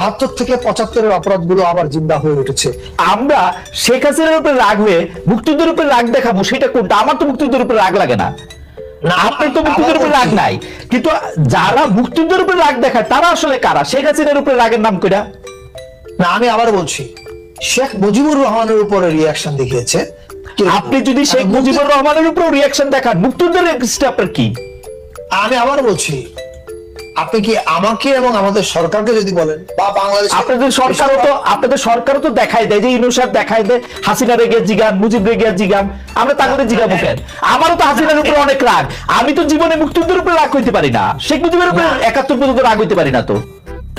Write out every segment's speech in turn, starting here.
72 থেকে 75-এর অপরাধগুলো আবার জিন্দা হয়ে উঠেছে। আমরা শেখ হাসিনার উপরে রাগ হয়ে মুক্তিযুদ্ধের উপরে রাগ দেখাবো, সেটা কোনটা? আমার তো মুক্তিযুদ্ধের উপরে রাগ লাগে না, আপনার তো মুক্তিযুদ্ধের উপরে রাগ নাই, কিন্তু যারা মুক্তিযুদ্ধের উপরে রাগ দেখায় তারা আসলে কারা? শেখ হাসিনার উপরে রাগের নাম কইরা? না, আমি আবার বলছি, শেখ মুজিবুর রহমানের উপরে রিয়াকশন দেখিয়েছে। আপনি যদি শেখ মুজিবুর রহমানের উপর রিয়াকশন দেখান, মুক্তিযুদ্ধের এগেইনস্টে আপনার কি? আমি আবার বলছি, আপনি কি আমাকে এবং আমাদের সরকারকে যদি বলেন, বা বাংলাদেশ আপনাদের সরকারও তো দেখাই দেয় যে ইউনূস সাহেব দেখাই দেয় হাসিনা রেগে জিগান, মুজিব রেগে জিগান, আমরা তাদের জিগাবো কেন? আমারও তো হাসিনার উপর অনেক রাগ, আমি তো জীবনে মুক্তিযুদ্ধের উপরে রাগ হইতে পারি না, শেখ মুজিবের উপরে 71 পর্যন্ত রাগ হইতে পারি না। তো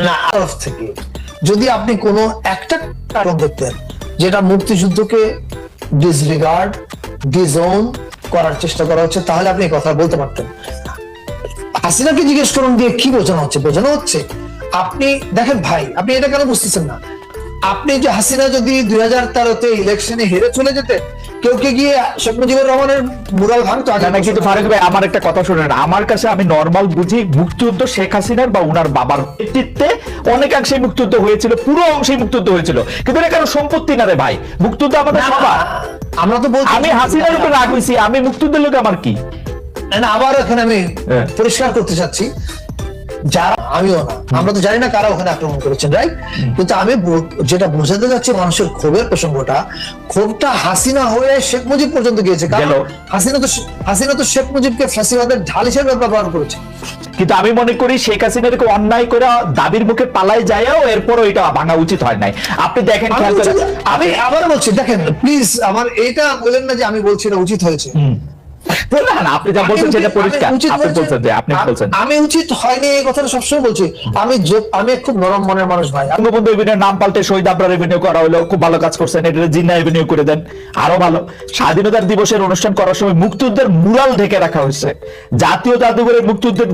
না, তরফ থেকে যদি আপনি কোনো একটা কারণ দেখতেন যেটা মুক্তিযুদ্ধকে ডিসরিগার্ড, ডিজোন করার চেষ্টা করা হচ্ছে, তাহলে আপনি এই কথা বলতে পারতেন। হাসিনাকে জিজ্ঞেস করুন দিয়ে কি বোঝানো হচ্ছে? বোঝানো হচ্ছে, আপনি দেখেন ভাই, আপনি এটা কেন বুঝতেছেন না? আপনি যে হাসিনা যদি 2013-তে ইলেকশনে হেরে চলে যেতেন, কেউ কে গিয়ে শেখ মুজিবুর রহমানের মুরাল ভাঙতো। কিন্তু ফারুক ভাই, আমার একটা কথা শুনেন, আমার কাছে আমি নরমাল বুঝি মুক্তিযুদ্ধ শেখ হাসিনার বা উনার বাবার নেতৃত্বে অনেকাংশে মুক্তিযুদ্ধ হয়েছিল, পুরো অংশেই মুক্তিযুদ্ধ হয়েছিল, কিন্তু এটা কারো সম্পত্তি না রে ভাই, মুক্তিযুদ্ধ আমাদের সবার। আমরা তো বলছি, আমি হাসিনার উপর রাগ হইছি, আমি মুক্তিযুদ্ধের লোক আমার কি? আবার এখানে আমি পরিষ্কার করতে চাচ্ছি, যারা, আমিও না, আমরা তো জানি না কারা ওখানে আক্রমণ করেছেন, রাইট? কিন্তু আমি যেটা বোঝাতে যাচ্ছি, মানুষের ক্ষোভের প্রসঙ্গটা, ক্ষোভটা হাসিনা হয়ে শেখ মুজিব পর্যন্ত গিয়েছে, কারণ হাসিনা তো শেখ মুজিবকে ফ্যাসিবাদের ঢাল হিসেবে ব্যবহার করেছে। কিন্তু আমি মনে করি শেখ হাসিনাকে অন্যায় করে দাবির মুখে পালাই যায়ও এরপরও এটা ভাঙা উচিত হয় নাই। আপনি দেখেন, আমি আবার বলছি, দেখেন প্লিজ, আমার এটা বলেন না যে আমি বলছি এটা উচিত হয়েছে। আপনি যা বলছেন সেটা পরিষ্কার, আপনি বলছেন যে আপনি বলছেন আমি উচিত হয়নি, এই কথাটা সবসময় বলছি। আমি খুব নরম মনের মানুষ ভাই। বঙ্গবন্ধু এভিনিউর নাম পাল্টে শহীদ আবরার এভিনিউ করা হলো, খুব ভালো কাজ করছেন, এটা জিন্না এভিনিউ করে দেন, আরো ভালো। স্বাধীনতার দিবসের অনুষ্ঠান করার সময় মুক্তিযুদ্ধের মুরাল ঢেকে রাখা হয়েছে, জাতীয় জাদুঘরের মুক্তিযুদ্ধের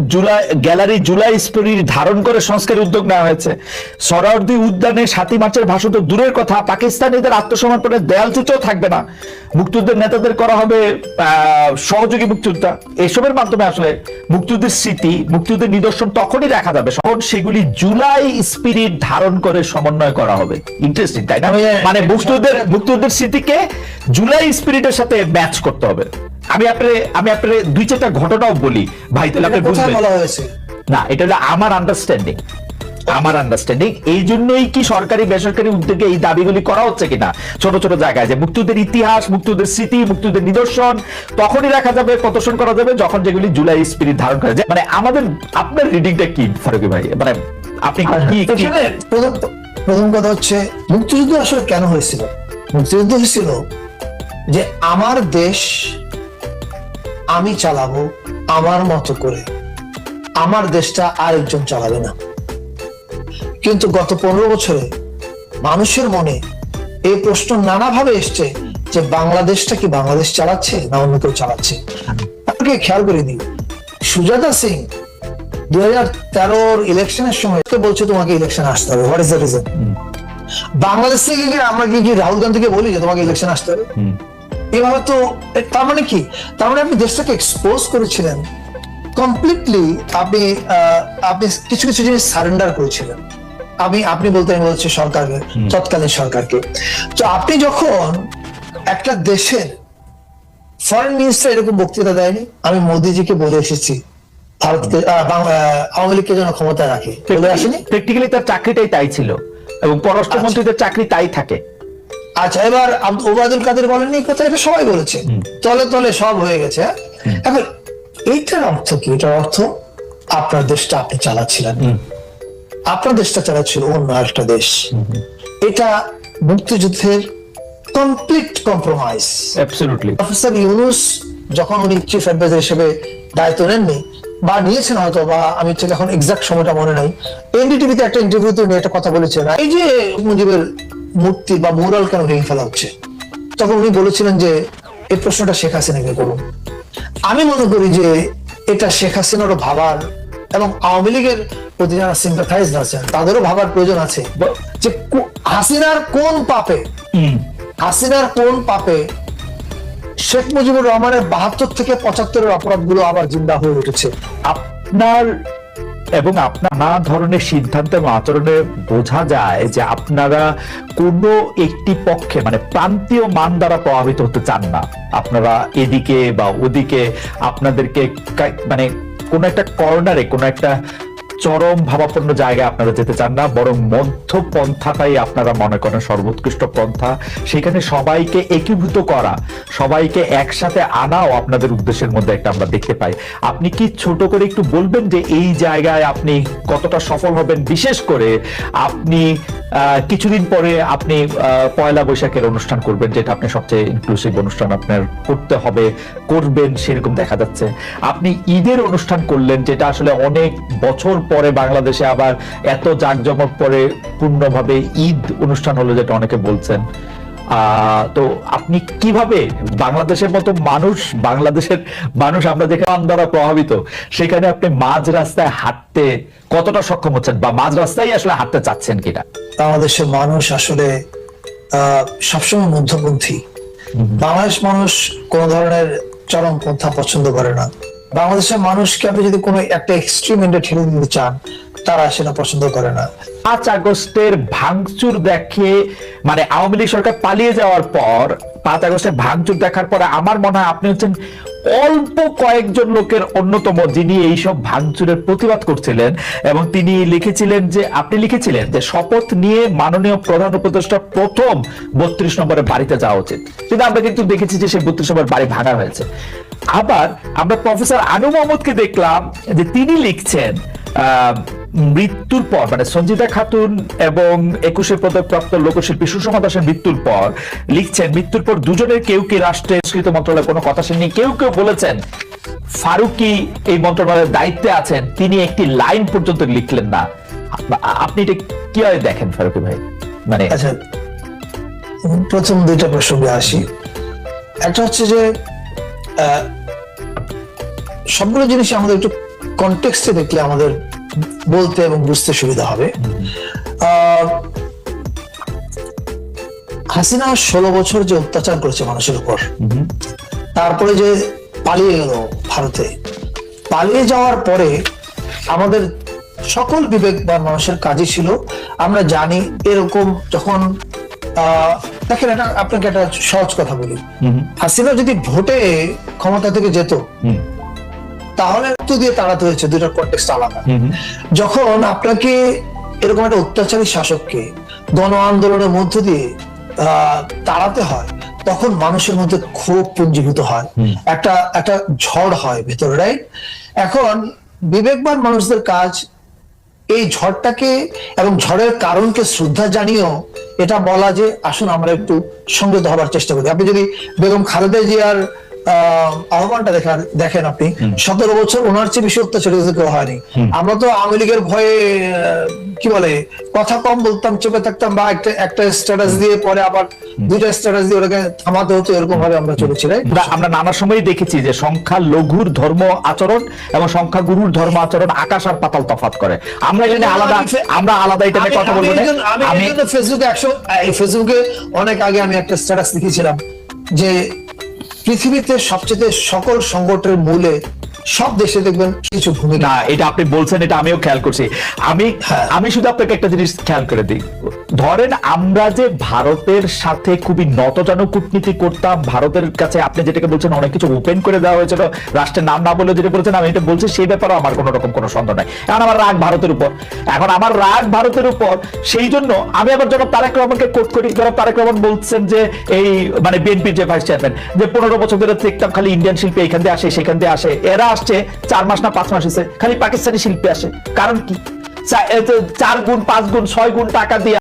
গ্যালারি জুলাই স্টোরি ধারণ করে সংস্কারের উদ্যোগ নেওয়া হয়েছে। সোহরাওয়ার্দী উদ্যানে 7ই মার্চের ভাষণ তো দূরের কথা, পাকিস্তানিদের আত্মসমর্পণের দেয়ালচিত্রও থাকবে না। মুক্তিযুদ্ধের নেতাদের করা হবে সহযোগী মুক্তিযোদ্ধা। এসবের মাধ্যমে আসলে মুক্তিযুদ্ধের স্মৃতি, মুক্তিযুদ্ধের নিদর্শন তখনই দেখা যাবে যখন সেগুলি জুলাই স্পিরিট ধারণ করে সমন্বয় করা হবে। ইন্টারেস্টিং, তাই না? মানে মুক্তিযুদ্ধের স্মৃতিকে জুলাই স্পিরিটের সাথে ম্যাচ করতে হবে। আমি আপনার 2-4টা ঘটনাও বলি ভাই, তাহলে আপনি বুঝবেন। না, এটা হলো আমার আন্ডারস্ট্যান্ডিং। এই জন্যই কি সরকারি বেসরকারি উদ্যোগে এই দাবিগুলি করা হচ্ছে কিনা ছোট ছোট জায়গায়, যে মুক্তিযুদ্ধের ইতিহাস, মুক্তিযুদ্ধের স্মৃতি, মুক্তিযুদ্ধের নিদর্শন তখনই রাখা যাবে, প্রদর্শন করা যাবে যখন যেগুলি জুলাই স্পিরিট ধারণ করে। মানে আপনার রিডিংটা কি ফারুকী ভাই? মানে আপনি কি? প্রথম কথা হচ্ছে, মুক্তিযুদ্ধ আসলে কেন হয়েছিল? মুক্তিযুদ্ধ হয়েছিল যে আমার দেশ আমি চালাবো আমার মতো করে, আমার দেশটা আরেকজন চালাবে না। কিন্তু গত 15 বছরে মানুষের মনে এই প্রশ্ন নানাভাবে এসছে যে বাংলাদেশটা কি বাংলাদেশ চালাচ্ছে না অন্য কেউ চালাচ্ছে। আপনাকে খেয়াল করে দিই, সুজাতা সিং 2013 ইলেকশনের সময় বলছে তোমাকে ইলেকশন আসতে হবে। What is the reason? Bangladesh থেকে কি আমরা কি রাহুল গান্ধীকে বলি যে তোমাকে ইলেকশন আসতে হবে? এভাবে তো, তার মানে কি? তার মানে আপনি দেশটাকে এক্সপোজ করেছিলেন কমপ্লিটলি। আপনি কিছু কিছু জিনিস সারেন্ডার করেছিলেন। আপনি বলতে, আমি বলছি সরকারকে, তৎকালীন সরকারকে। তো আপনি যখন একটা দেশের ফরেন মিনিস্টার এরকম বক্তৃতা দেয়নি, আমি মোদিজিকে বলে এসেছি ভারতকে, আওয়ামী লীগকে যেন ক্ষমতা রাখে, বলে আসেনি? প্র্যাকটিক্যালি তার চাকরিটাই তাই ছিল এবং পররাষ্ট্রমন্ত্রীদের চাকরি তাই থাকে। আচ্ছা, এবার ওবায়দুল কাদের বলেননি কথা? এটা সবাই বলেছে, তলে তলে সব হয়ে গেছে। এখন এইটার অর্থ কি? এটার অর্থ আপনার দেশটা আপনি চালাচ্ছিলেন, আপনার দেশটা চালাচ্ছিল অন্য আরেকটা দেশ। এটা মুক্তিযুদ্ধের complete compromise. Absolutely. Professor Yunus যখন উনি চিফ অ্যাডভাইজার হিসেবে দায়িত্ব নেননি, বা নিয়েছেন হয়তো, বা আমি ঠিক এখন এক্সাক্ট সময়টা মনে নাই, এনডিটিভিতে একটা ইন্টারভিউতে উনি একটা কথা বলেছেন, এই যে মুজিবের মূর্তি বা মুরাল কেন ভেঙে ফেলা হচ্ছে, তখন উনি বলেছিলেন যে এই প্রশ্নটা শেখ হাসিনাকে করুন। আমি মনে করি যে এটা শেখ হাসিনারও ভাবার এবং আওয়ামী লীগের প্রতি যারা সিম্পাথাইজ আছেন তাদেরও ভাবার প্রয়োজন আছে যে হাসিনার কোন পাপে শেখ মুজিবুর রহমানের 72 থেকে 75-এর অপরাধগুলো আবার জিন্দা হয়ে উঠেছে। আপনার এবং আপনার নানা ধরনের সিদ্ধান্ত এবং আচরণে বোঝা যায় যে আপনারা কোনো একটি পক্ষে মানে প্রান্তীয় মান দ্বারা প্রভাবিত হতে চান না। আপনারা এদিকে বা ওদিকে আপনাদেরকে মানে কোনো একটা কর্নারে কোনো একটা চরম ভাবাপন্ন জায়গায় আপনারা যেতে চান না, বরং মধ্য পন্থাটাই আপনারা মনে করেন সর্বোৎকৃষ্ট পন্থা। সেখানে সবাইকে একীভূত করা, সবাইকে একসাথে আনাও আপনাদের উদ্দেশ্যের মধ্যে একটা আমরা দেখতে পাই। আপনি কি ছোট করে একটু বলবেন যে এই জায়গায় আপনি কতটা সফল হবেন? বিশেষ করে আপনি কিছুদিন পরে আপনি পয়লা বৈশাখের অনুষ্ঠান করবেন, যেটা আপনি সবচেয়ে ইনক্লুসিভ অনুষ্ঠান আপনার করতে হবে, করবেন সেরকম দেখা যাচ্ছে। আপনি ঈদের অনুষ্ঠান করলেন, যেটা আসলে অনেক বছর পরে বাংলাদেশে আবার এত জাঁকজমক পরে পূর্ণভাবে ঈদ অনুষ্ঠান হলো, যেটা অনেকে বলছেন। তো আপনি কিভাবে বাংলাদেশের মতো বাংলাদেশের মানুষ আমরা যেখানে দ্বারা প্রভাবিত, সেখানে আপনি মাঝ রাস্তায় হাঁটতে কতটা সক্ষম হচ্ছেন, বা মাঝ রাস্তায় আসলে হাঁটতে চাচ্ছেন কিনা? বাংলাদেশের মানুষ আসলে সবসময় মধ্যপন্থী। বাংলাদেশ মানুষ কোন ধরনের চরমপন্থা পছন্দ করে না। বাংলাদেশের মানুষকে আপনি যদি কোনো একটা এক্সট্রিম এন্ডে ঠেলে দিতে চান, তারা সেটা পছন্দ করে না। 5 আগস্টের ভাঙচুর দেখে, মানে আওয়ামী লীগ সরকার পালিয়ে যাওয়ার পর 5 আগস্টের ভাঙচুর দেখার পরে আমার মনে হয় আপনি হচ্ছেন অল্প কয়েকজন লোকের অন্যতম যিনি এইসব ভাঙচুরের প্রতিবাদ করছিলেন, এবং তিনি আপনি লিখেছিলেন যে শপথ নিয়ে মাননীয় প্রধান উপদেষ্টা প্রথম 32 নম্বরের বাড়িতে যাওয়া উচিত। কিন্তু আমরা কিন্তু দেখেছি যে সেই 32 নম্বর বাড়ি ভাঙা হয়েছে। আবার আমরা প্রফেসর আনু মাহমুদকে দেখলাম যে তিনি লিখছেন মৃত্যুর পর, মানে সঞ্জিতা খাতুন এবং 21 পদকপ্রাপ্ত লোকশিল্পী সুষমা দাসের মৃত্যুর পর লিখছেন, মৃত্যুর পর দুজনের কেউ কি রাষ্ট্রের সংস্কৃতি মন্ত্রণালয়ে কোনো কথা শুনেনি, কেউ কেউ বলেছেন ফারুকি এই মন্ত্রণালয়ের দায়িত্বে আছেন, তিনি একটি লাইন পর্যন্ত লিখলেন না। আপনি এটা কিভাবে দেখেন ফারুকি ভাই? মানে আচ্ছা, প্রথম দুইটা প্রসঙ্গে আসি। একটা হচ্ছে যে সবগুলো জিনিস আমাদের একটু কনটেক্সটে দেখলে আমাদের বলতে এবং বুঝতে সুবিধা হবে। হাসিনা 16 বছর যে অত্যাচার করেছে মানুষের উপর, তারপরে যে পালিয়ে গেল ভারতে, পালিয়ে যাওয়ার পরে আমাদের সকল বিবেকবান মানুষের কাজই ছিল, আমরা জানি এরকম যখন দেখেন, এটা আপনাকে একটা সহজ কথা বলি, হাসিনা যদি ভোটে ক্ষমতা থেকে যেত তাহলে তো দিয়ে তাড়াতে হয়েছে, দুইটার কনটেক্সট আলাদা। যখন আপনাকে এরকম একটা অত্যাচারী শাসককে গণ আন্দোলনের মধ্য দিয়ে তাড়াতে হয়, তখন মানুষের মধ্যে ক্ষোভ পুঞ্জীভূত হয়, একটা ঝড় হয় ভেতরে, রাইট? এখন বিবেকবান মানুষদের কাজ এই ঝড়টাকে এবং ঝড়ের কারণকে শ্রদ্ধা জানিয়েও এটা বলা যে আসুন আমরা একটু সংযত হবার চেষ্টা করি। আপনি যদি বেগম খালেদা জিয়ার আহ্বানটা দেখেন, আপনি 17 বছর ওনার চেয়ে বেশি অত্যাচারিত কেউ হয়নি। আমরা তো আওয়ামী লীগের ভয়ে কি বলে কথা কম বলতাম, চেপে থাকতাম, বা একটা স্ট্যাটাস দিয়ে পরে আবার দুইটা স্ট্যাটাস দিয়ে ওটাকে থামাতে হতো, এরকম ভাবে আমরা চলেছি। আমরা নানা সময় দেখেছি যে সংখ্যা লঘুর ধর্ম আচরণ এবং সংখ্যা গুরুর ধর্ম আচরণ আকাশ আর পাতাল তফাৎ করে। আমরা এখানে আলাদা এটা নিয়ে কথা বলবো না। আমি ফেসবুকে অনেক আগে আমি একটা স্ট্যাটাস লিখেছিলাম যে পৃথিবীতে সবচেয়ে সকল সংকটের মূলে সব দেশে দেখবেন কিছু ভূমিকা। না, এটা আপনি বলছেন, এটা আমিও খেয়াল করছি। আমি শুধু আপনাকে একটা জিনিস খেয়াল করে দিই। ধরেন আমরা যে ভারতের সাথে খুবই নতজানু কূটনীতি করতাম, ভারতের কাছে আপনি যেটাকে বলছেন অনেক কিছু ওপেন করে দেওয়া হয়েছিল, রাষ্ট্রের নাম না বলে যেটা বলছেন, আমি এটা বলছি, সেই ব্যাপারে আমার কোনো রকম কোনো সন্দেহ নাই। এখন আমার রাগ ভারতের উপর, সেই জন্য আমি আবার যখন তারেক রহমানকে কোট করি, ধরো তারেক রহমান বলছেন যে এই মানে বিএনপির যে ভাইস চেয়ারম্যান, যে 15 বছর ধরে দেখতাম খালি ইন্ডিয়ান শিল্পী এখান দিয়ে আসে সেখান দিয়ে আসে, এরা আসছে 4 মাস না 5 মাস হয়েছে খালি পাকিস্তানি শিল্পী আসে। কারণ কি? 4 গুণ 5 গুণ 6 গুণ টাকা দিয়ে